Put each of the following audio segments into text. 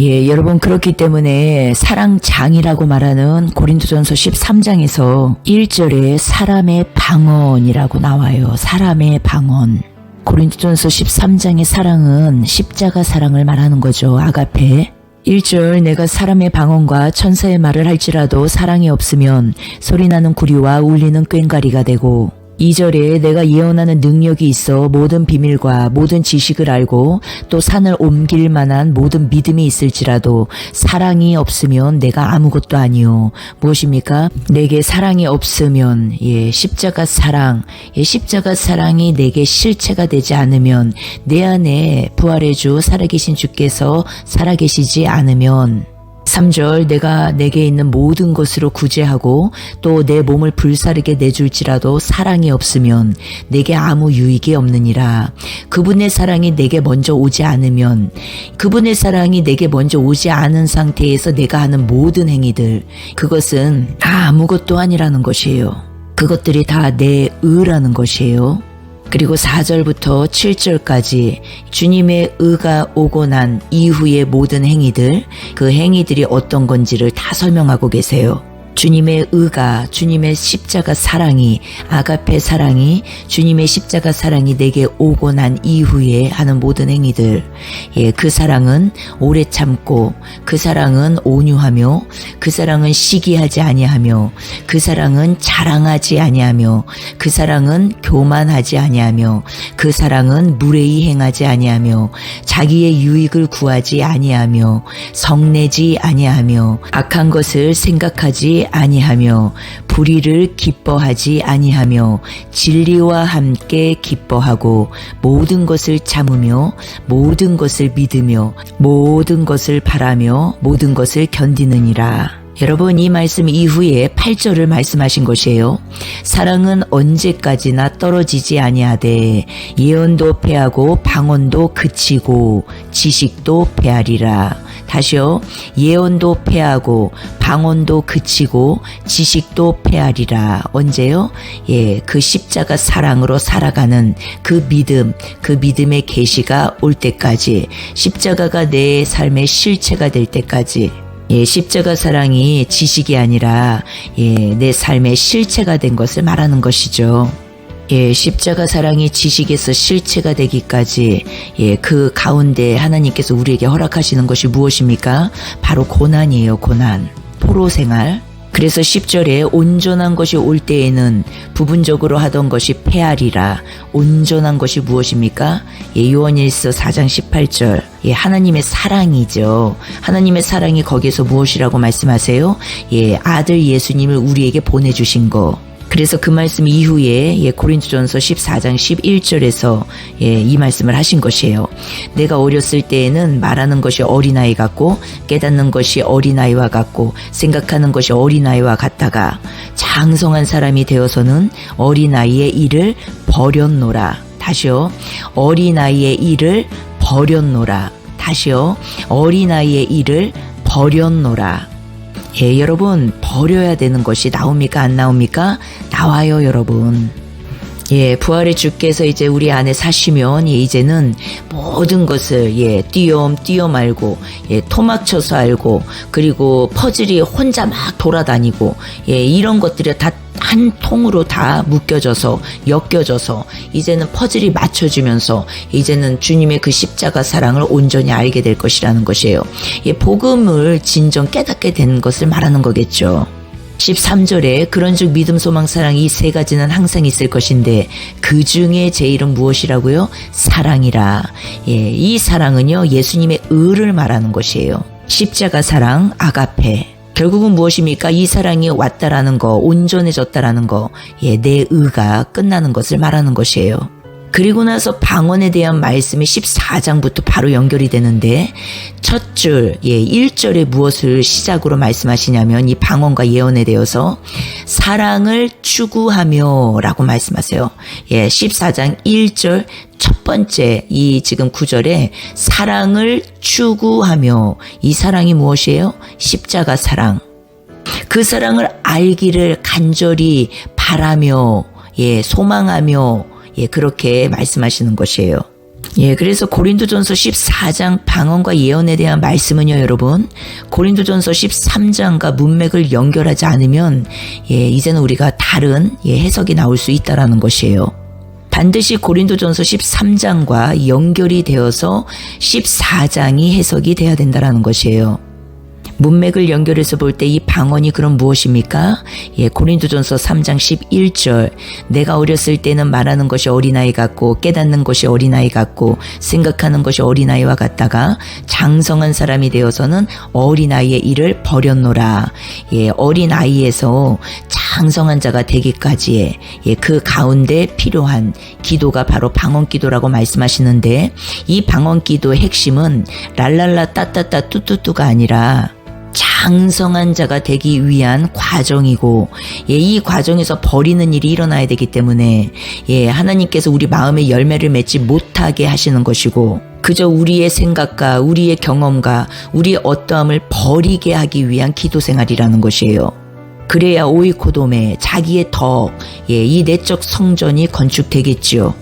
예, 여러분 그렇기 때문에 사랑장이라고 말하는 고린도전서 13장에서 1절에 사람의 방언이라고 나와요. 사람의 방언. 고린도전서 13장의 사랑은 십자가 사랑을 말하는 거죠. 아가페. 1절 내가 사람의 방언과 천사의 말을 할지라도 사랑이 없으면 소리나는 구리와 울리는 꽹과리가 되고 2절에 내가 예언하는 능력이 있어 모든 비밀과 모든 지식을 알고 또 산을 옮길 만한 모든 믿음이 있을지라도 사랑이 없으면 내가 아무것도 아니요. 무엇입니까? 내게 사랑이 없으면 십자가 사랑, 십자가 사랑이 내게 실체가 되지 않으면 내 안에 부활의 주 살아계신 주께서 살아계시지 않으면 3절 내가 내게 있는 모든 것으로 구제하고 또 내 몸을 불사르게 내줄지라도 사랑이 없으면 내게 아무 유익이 없느니라. 그분의 사랑이 내게 먼저 오지 않으면 그분의 사랑이 내게 먼저 오지 않은 상태에서 내가 하는 모든 행위들 그것은 다 아무것도 아니라는 것이에요. 그것들이 다 내 의라는 것이에요. 그리고 4절부터 7절까지 주님의 의가 오고 난 이후의 모든 행위들, 그 행위들이 어떤 건지를 다 설명하고 계세요. 주님의 의가, 주님의 십자가 사랑이, 아가페 사랑이, 주님의 십자가 사랑이 내게 오고 난 이후에 하는 모든 행위들. 그 사랑은 오래 참고, 그 사랑은 온유하며, 그 사랑은 시기하지 아니하며, 그 사랑은 자랑하지 아니하며, 그 사랑은 교만하지 아니하며, 그 사랑은 무례히 행하지 아니하며, 자기의 유익을 구하지 아니하며, 성내지 아니하며, 악한 것을 생각하지 아니하며 불의를 기뻐하지 아니하며 진리와 함께 기뻐하고 모든 것을 참으며 모든 것을 믿으며 모든 것을 바라며 모든 것을 견디느니라. 여러분 이 말씀 이후에 8절을 말씀하신 것이에요. 사랑은 언제까지나 떨어지지 아니하되 예언도 패하고 방언도 그치고 지식도 패하리라. 다시요. 예언도 패하고 방언도 그치고 지식도 패하리라. 언제요? 그 십자가 사랑으로 살아가는 그 믿음, 그 믿음의 계시가 올 때까지 십자가가 내 삶의 실체가 될 때까지 십자가 사랑이 지식이 아니라 내 삶의 실체가 된 것을 말하는 것이죠. 십자가 사랑이 지식에서 실체가 되기까지 그 가운데 하나님께서 우리에게 허락하시는 것이 무엇입니까? 바로 고난이에요. 고난. 포로 생활. 그래서 10절에 온전한 것이 올 때에는 부분적으로 하던 것이 패하리라. 온전한 것이 무엇입니까? 요한일서 4장 18절. 하나님의 사랑이죠. 하나님의 사랑이 거기에서 무엇이라고 말씀하세요? 아들 예수님을 우리에게 보내주신 거. 그래서 그 말씀 이후에 고린도전서 14장 11절에서 이 말씀을 하신 것이에요. 내가 어렸을 때에는 말하는 것이 어린아이 같고 깨닫는 것이 어린아이와 같고 생각하는 것이 어린아이와 같다가 장성한 사람이 되어서는 어린아이의 일을 버렸노라. 다시요. 어린아이의 일을 버렸노라. 다시요. 어린아이의 일을 버렸노라. 여러분 버려야 되는 것이 나옵니까? 안 나옵니까? 나와요, 여러분. 부활의 주께서 이제 우리 안에 사시면 이제는 모든 것을 띄엄 말고 토막쳐서 알고 그리고 퍼즐이 혼자 막 돌아다니고 이런 것들이 다 한 통으로 다 묶여져서 엮여져서 이제는 퍼즐이 맞춰지면서 이제는 주님의 그 십자가 사랑을 온전히 알게 될 것이라는 것이에요. 복음을 진정 깨닫게 되는 것을 말하는 거겠죠. 13절에 그런즉 믿음 소망 사랑 이 세 가지는 항상 있을 것인데 그 중에 제일은 무엇이라고요? 사랑이라. 이 사랑은요 예수님의 의를 말하는 것이에요. 십자가 사랑 아가페. 결국은 무엇입니까? 이 사랑이 왔다라는 거, 온전해졌다라는 거, 내 의가 끝나는 것을 말하는 것이에요. 그리고 나서 방언에 대한 말씀이 14장부터 바로 연결이 되는데 첫 줄, 1절에 무엇을 시작으로 말씀하시냐면 이 방언과 예언에 대해서 사랑을 추구하며 라고 말씀하세요. 14장 1절 첫 번째 이 지금 9절에 사랑을 추구하며 이 사랑이 무엇이에요? 십자가 사랑. 그 사랑을 알기를 간절히 바라며 소망하며 그렇게 말씀하시는 것이에요. 예, 그래서 고린도전서 14장 방언과 예언에 대한 말씀은요, 여러분, 고린도전서 13장과 문맥을 연결하지 않으면 이제는 우리가 다른 해석이 나올 수 있다라는 것이에요. 반드시 고린도전서 13장과 연결이 되어서 14장이 해석이 돼야 된다라는 것이에요. 문맥을 연결해서 볼 때 이 방언이 그럼 무엇입니까? 고린도전서 3장 11절 내가 어렸을 때는 말하는 것이 어린아이 같고 깨닫는 것이 어린아이 같고 생각하는 것이 어린아이와 같다가 장성한 사람이 되어서는 어린아이의 일을 버렸노라. 어린아이에서 장성한 자가 되기까지의 그 가운데 필요한 기도가 바로 방언기도라고 말씀하시는데, 이 방언기도의 핵심은 랄랄라 따따따 뚜뚜뚜가 아니라 장성한 자가 되기 위한 과정이고, 이 과정에서 버리는 일이 일어나야 되기 때문에 하나님께서 우리 마음의 열매를 맺지 못하게 하시는 것이고, 그저 우리의 생각과 우리의 경험과 우리의 어떠함을 버리게 하기 위한 기도 생활이라는 것이에요. 그래야 오이코돔에 자기의 덕, 이 내적 성전이 건축되겠지요.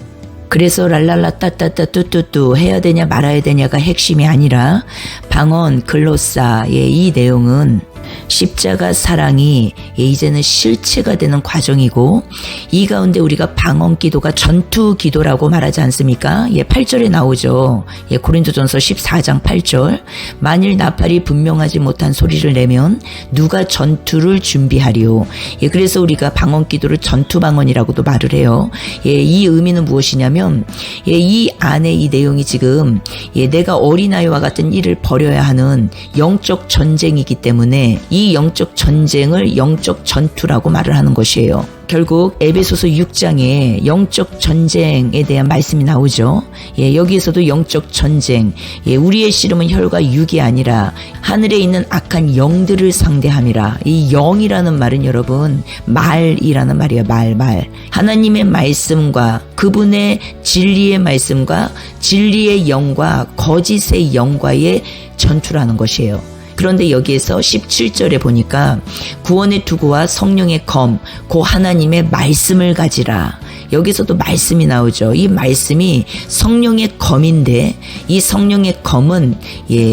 그래서 랄랄라 따따따 뚜뚜뚜 해야 되냐 말아야 되냐가 핵심이 아니라 방언 글로사의 이 내용은 십자가 사랑이 이제는 실체가 되는 과정이고, 이 가운데 우리가 방언 기도가 전투 기도라고 말하지 않습니까? 8절에 나오죠. 고린도전서 14장 8절 만일 나팔이 분명하지 못한 소리를 내면 누가 전투를 준비하리요. 그래서 우리가 방언 기도를 전투 방언이라고도 말을 해요. 이 의미는 무엇이냐면 이 안에 이 내용이 지금 내가 어린아이와 같은 일을 벌여야 하는 영적 전쟁이기 때문에 이 영적 전쟁을 영적 전투라고 말을 하는 것이에요. 결국 에베소서 6장에 영적 전쟁에 대한 말씀이 나오죠. 여기에서도 영적 전쟁, 우리의 씨름은 혈과 육이 아니라 하늘에 있는 악한 영들을 상대함이라. 이 영이라는 말은 여러분 말이라는 말이에요. 말. 하나님의 말씀과 그분의 진리의 말씀과 진리의 영과 거짓의 영과의 전투라는 것이에요. 그런데 여기에서 17절에 보니까 구원의 투구와 성령의 검, 고 하나님의 말씀을 가지라. 여기서도 말씀이 나오죠. 이 말씀이 성령의 검인데, 이 성령의 검은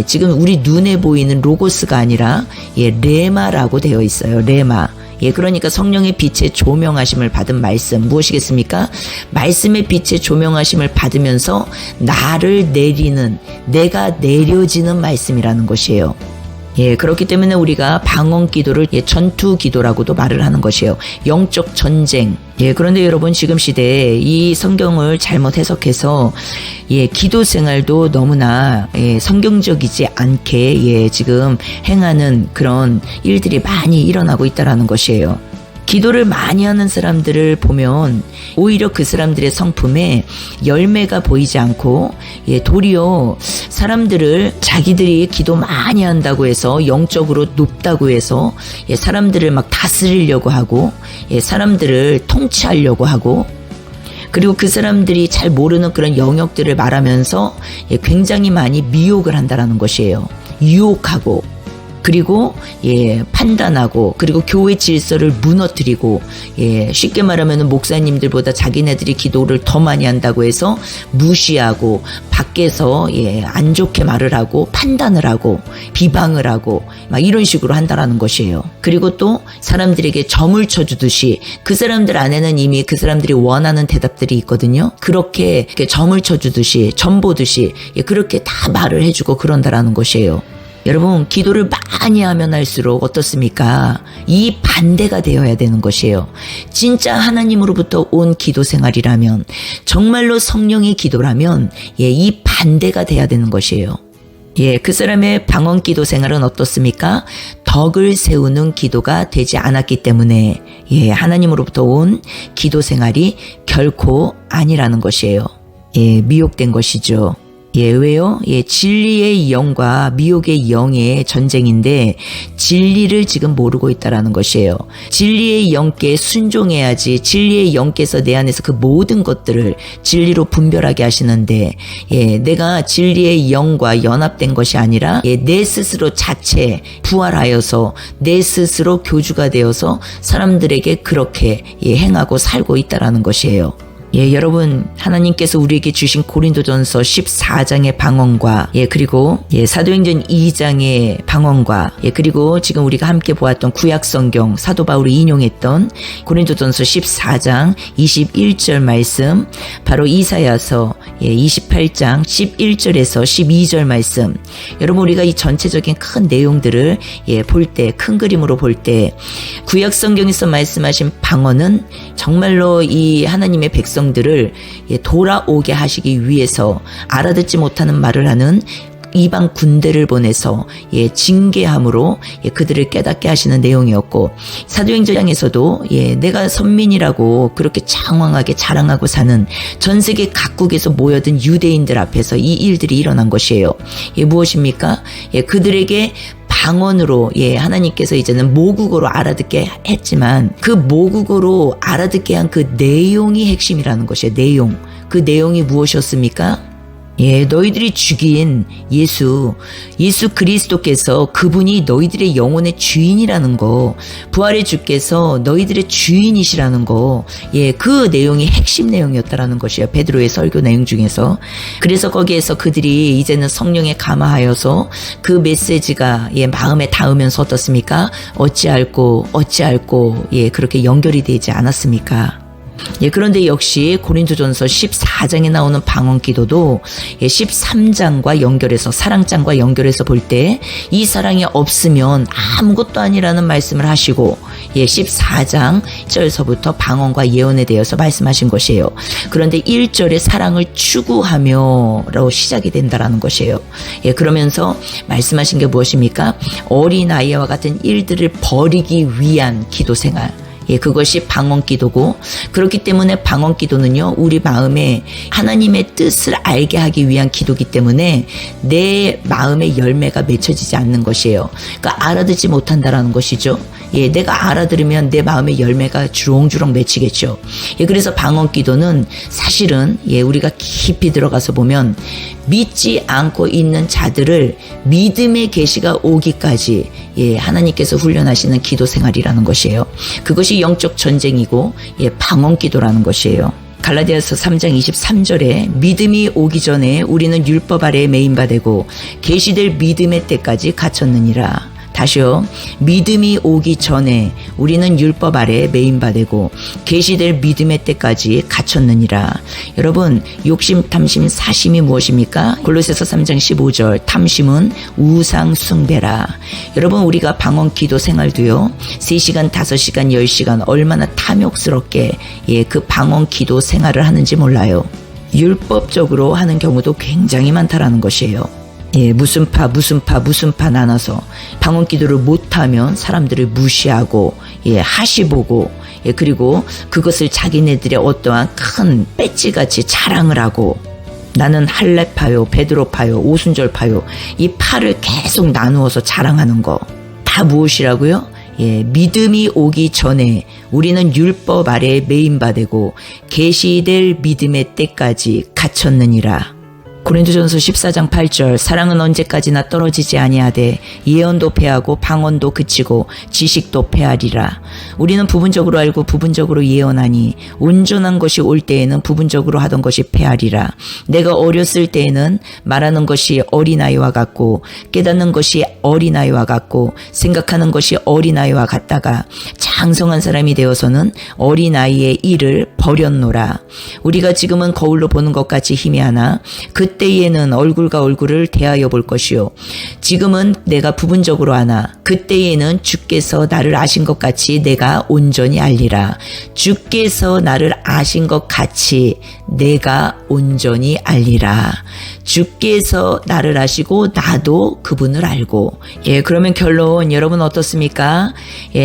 지금 우리 눈에 보이는 로고스가 아니라 레마라고 되어 있어요. 레마. 그러니까 성령의 빛의 조명하심을 받은 말씀 무엇이겠습니까? 말씀의 빛의 조명하심을 받으면서 나를 내리는, 내가 내려지는 말씀이라는 것이에요. 그렇기 때문에 우리가 방언 기도를 전투 기도라고도 말을 하는 것이에요. 영적 전쟁. 그런데 여러분 지금 시대에 이 성경을 잘못 해석해서 기도 생활도 너무나 성경적이지 않게 지금 행하는 그런 일들이 많이 일어나고 있다라는 것이에요. 기도를 많이 하는 사람들을 보면 오히려 그 사람들의 성품에 열매가 보이지 않고 도리어 사람들을 자기들이 기도 많이 한다고 해서 영적으로 높다고 해서 사람들을 막 다스리려고 하고 사람들을 통치하려고 하고, 그리고 그 사람들이 잘 모르는 그런 영역들을 말하면서 굉장히 많이 미혹을 한다라는 것이에요. 유혹하고, 그리고 판단하고, 그리고 교회 질서를 무너뜨리고, 쉽게 말하면 목사님들보다 자기네들이 기도를 더 많이 한다고 해서 무시하고, 밖에서 안 좋게 말을 하고 판단을 하고 비방을 하고 막 이런 식으로 한다라는 것이에요. 그리고 또 사람들에게 점을 쳐주듯이 그 사람들 안에는 이미 그 사람들이 원하는 대답들이 있거든요. 그렇게 점을 쳐주듯이 점 보듯이 그렇게 다 말을 해주고 그런다라는 것이에요. 여러분, 기도를 많이 하면 할수록 어떻습니까? 이 반대가 되어야 되는 것이에요. 진짜 하나님으로부터 온 기도 생활이라면, 정말로 성령의 기도라면 이 반대가 돼야 되는 것이에요. 그 사람의 방언 기도 생활은 어떻습니까? 덕을 세우는 기도가 되지 않았기 때문에 하나님으로부터 온 기도 생활이 결코 아니라는 것이에요. 미혹된 것이죠. 왜요? 진리의 영과 미혹의 영의 전쟁인데 진리를 지금 모르고 있다라는 것이에요. 진리의 영께 순종해야지 진리의 영께서 내 안에서 그 모든 것들을 진리로 분별하게 하시는데 내가 진리의 영과 연합된 것이 아니라 내 스스로 자체 부활하여서 내 스스로 교주가 되어서 사람들에게 그렇게 행하고 살고 있다라는 것이에요. 예, 여러분, 하나님께서 우리에게 주신 고린도전서 14장의 방언과, 그리고, 사도행전 2장의 방언과, 그리고 지금 우리가 함께 보았던 구약성경, 사도 바울이 인용했던 고린도전서 14장 21절 말씀, 바로 이사야서 28장 11절에서 12절 말씀. 여러분, 우리가 이 전체적인 큰 내용들을 볼 때, 큰 그림으로 볼 때, 구약성경에서 말씀하신 방언은 정말로 이 하나님의 백성들을 돌아오게 하시기 위해서 알아듣지 못하는 말을 하는 이방 군대를 보내서 징계함으로 그들을 깨닫게 하시는 내용이었고, 사도행전에서도 내가 선민이라고 그렇게 장황하게 자랑하고 사는 전 세계 각국에서 모여든 유대인들 앞에서 이 일들이 일어난 것이에요. 무엇입니까? 그들에게 방언으로 하나님께서 이제는 모국어로 알아듣게 했지만 그 모국어로 알아듣게 한 그 내용이 핵심이라는 것이에요. 내용. 그 내용이 무엇이었습니까? 너희들이 죽인 예수 그리스도께서 그분이 너희들의 영혼의 주인이라는 거, 부활의 주께서 너희들의 주인이시라는 거, 그 내용이 핵심 내용이었다라는 것이에요. 베드로의 설교 내용 중에서. 그래서 거기에서 그들이 이제는 성령에 감화하여서 그 메시지가 마음에 닿으면서 어떻습니까? 어찌할꼬 그렇게 연결이 되지 않았습니까? 그런데 역시 고린도전서 14장에 나오는 방언 기도도 13장과 연결해서, 사랑장과 연결해서 볼 때 이 사랑이 없으면 아무것도 아니라는 말씀을 하시고 14장 1절서부터 방언과 예언에 대해서 말씀하신 것이에요. 그런데 1절에 사랑을 추구하며 라고 시작이 된다라는 것이에요. 그러면서 말씀하신 게 무엇입니까? 어린아이와 같은 일들을 버리기 위한 기도 생활. 그것이 방언 기도고, 그렇기 때문에 방언 기도는요, 우리 마음에 하나님의 뜻을 알게 하기 위한 기도기 때문에 내 마음의 열매가 맺혀지지 않는 것이에요. 그러니까 알아듣지 못한다라는 것이죠. 내가 알아들으면 내 마음의 열매가 주렁주렁 맺히겠죠. 그래서 방언 기도는 사실은 우리가 깊이 들어가서 보면 믿지 않고 있는 자들을 믿음의 계시가 오기까지 하나님께서 훈련하시는 기도 생활이라는 것이에요. 그것이 영적 전쟁이고 방언 기도라는 것이에요. 갈라디아서 3장 23절에 믿음이 오기 전에 우리는 율법 아래에 매인바 되고 계시될 믿음의 때까지 갇혔느니라. 다시요. 믿음이 오기 전에 우리는 율법 아래에 매인바되고 계시될 믿음의 때까지 갇혔느니라. 여러분, 욕심, 탐심, 사심이 무엇입니까? 골로새서 3장 15절, 탐심은 우상 숭배라. 여러분, 우리가 방언 기도 생활도요, 3시간, 5시간, 10시간 얼마나 탐욕스럽게 그 방언 기도 생활을 하는지 몰라요. 율법적으로 하는 경우도 굉장히 많다라는 것이에요. 무슨 파 나눠서 방언 기도를 못하면 사람들을 무시하고 하시보고 그리고 그것을 자기네들의 어떠한 큰 배지같이 자랑을 하고, 나는 할례파요, 베드로파요, 오순절파요, 이 파를 계속 나누어서 자랑하는 거 다 무엇이라고요? 믿음이 오기 전에 우리는 율법 아래에 매인바되고 계시될 믿음의 때까지 갇혔느니라. 고린도전서 14장 8절, 사랑은 언제까지나 떨어지지 아니하되 예언도 패하고 방언도 그치고 지식도 패하리라. 우리는 부분적으로 알고 부분적으로 예언하니 온전한 것이 올 때에는 부분적으로 하던 것이 패하리라. 내가 어렸을 때에는 말하는 것이 어린아이와 같고 깨닫는 것이 어린아이와 같고 생각하는 것이 어린아이와 같다가 장성한 사람이 되어서는 어린아이의 일을 버렸노라. 우리가 지금은 거울로 보는 것 같이 희미하나 그때에는 얼굴과 얼굴을 대하여 볼 것이요, 지금은 내가 부분적으로 아나 그때에는 주께서 나를 아신 것 같이 내가 온전히 알리라. 주께서 나를 아신 것 같이 내가 온전히 알리라. 주께서 나를 아시고 나도 그분을 알고. 그러면 결론, 여러분 어떻습니까?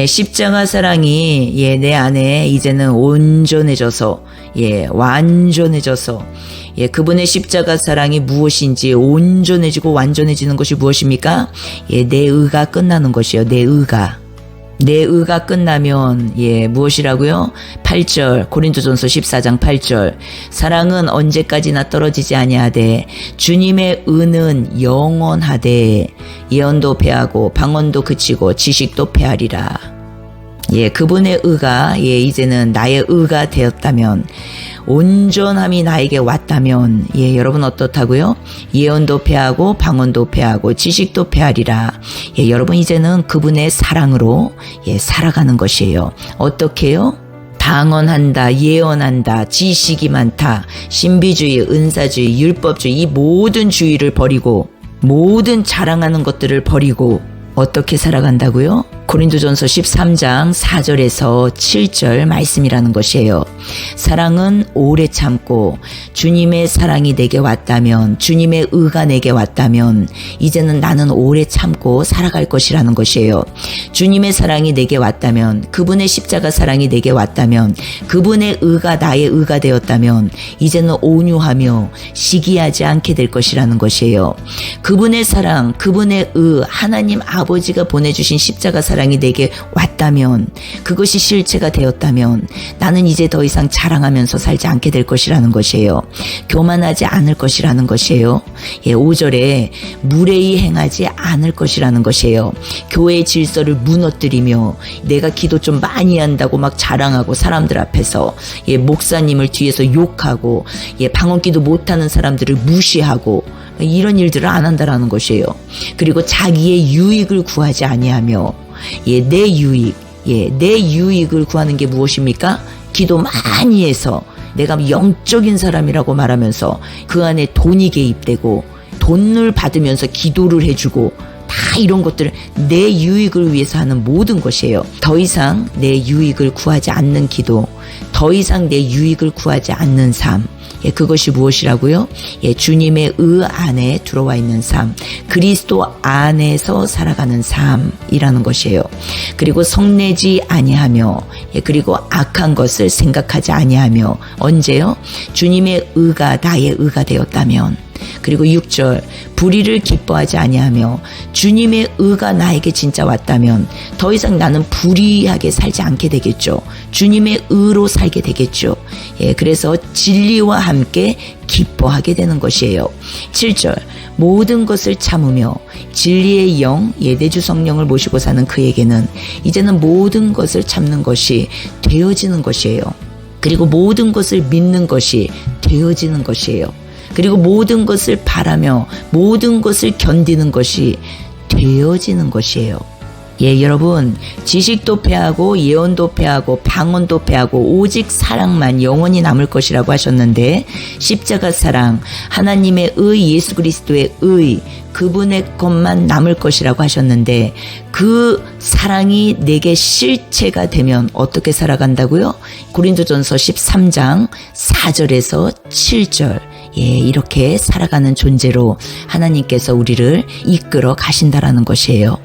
십자가 사랑이 내 안에 이제는 온전해져서 완전해져서 그분의 십자가 사랑이 무엇인지 온전해지고 완전해지는 것이 무엇입니까? 내 의가 끝나는 것이요. 내 의가 끝나면 무엇이라고요? 8절, 고린도전서 14장 8절, 사랑은 언제까지나 떨어지지 아니하되 주님의 의는 영원하되 예언도 패하고 방언도 그치고 지식도 패하리라. 그분의 의가 이제는 나의 의가 되었다면 온전함이 나에게 왔다면, 여러분 어떻다고요? 예언도 패하고 방언도 패하고 지식도 패하리라. 여러분 이제는 그분의 사랑으로 살아가는 것이에요. 어떻게요? 방언한다, 예언한다, 지식이 많다, 신비주의, 은사주의, 율법주의, 이 모든 주의를 버리고 모든 자랑하는 것들을 버리고 어떻게 살아간다고요? 고린도전서 13장 4절에서 7절 말씀이라는 것이에요. 사랑은 오래 참고 주님의 사랑이 내게 왔다면, 주님의 의가 내게 왔다면 이제는 나는 오래 참고 살아갈 것이라는 것이에요. 주님의 사랑이 내게 왔다면, 그분의 십자가 사랑이 내게 왔다면, 그분의 의가 나의 의가 되었다면 이제는 온유하며 시기하지 않게 될 것이라는 것이에요. 그분의 사랑, 그분의 의, 하나님 아버지가 보내주신 십자가 사랑이 내게 왔다면, 그것이 실체가 되었다면 나는 이제 더 이상 자랑하면서 살지 않게 될 것이라는 것이에요. 교만하지 않을 것이라는 것이에요. 5절에 무례히 행하지 않을 것이라는 것이에요. 교회의 질서를 무너뜨리며 내가 기도 좀 많이 한다고 막 자랑하고 사람들 앞에서 목사님을 뒤에서 욕하고 방언기도 못하는 사람들을 무시하고 이런 일들을 안 한다라는 것이에요. 그리고 자기의 유익을 구하지 아니하며 내 유익, 내 유익을 구하는 게 무엇입니까? 기도 많이 해서 내가 영적인 사람이라고 말하면서 그 안에 돈이 개입되고 돈을 받으면서 기도를 해주고 다 이런 것들을 내 유익을 위해서 하는 모든 것이에요. 더 이상 내 유익을 구하지 않는 기도, 더 이상 내 유익을 구하지 않는 삶, 그것이 무엇이라고요? 주님의 의 안에 들어와 있는 삶, 그리스도 안에서 살아가는 삶이라는 것이에요. 그리고 성내지 아니하며, 그리고 악한 것을 생각하지 아니하며, 언제요? 주님의 의가 나의 의가 되었다면. 그리고 6절, 불의를 기뻐하지 아니하며, 주님의 의가 나에게 진짜 왔다면 더 이상 나는 불의하게 살지 않게 되겠죠. 주님의 의로 살게 되겠죠. 그래서 진리와 함께 기뻐하게 되는 것이에요. 7절, 모든 것을 참으며 진리의 영, 내주 성령을 모시고 사는 그에게는 이제는 모든 것을 참는 것이 되어지는 것이에요. 그리고 모든 것을 믿는 것이 되어지는 것이에요. 그리고 모든 것을 바라며 모든 것을 견디는 것이 되어지는 것이에요. 여러분, 지식도 패하고 예언도 패하고 방언도 패하고 오직 사랑만 영원히 남을 것이라고 하셨는데, 십자가 사랑, 하나님의 의, 예수 그리스도의 의, 그분의 것만 남을 것이라고 하셨는데, 그 사랑이 내게 실체가 되면 어떻게 살아간다고요? 고린도전서 13장 4절에서 7절, 이렇게 살아가는 존재로 하나님께서 우리를 이끌어 가신다라는 것이에요.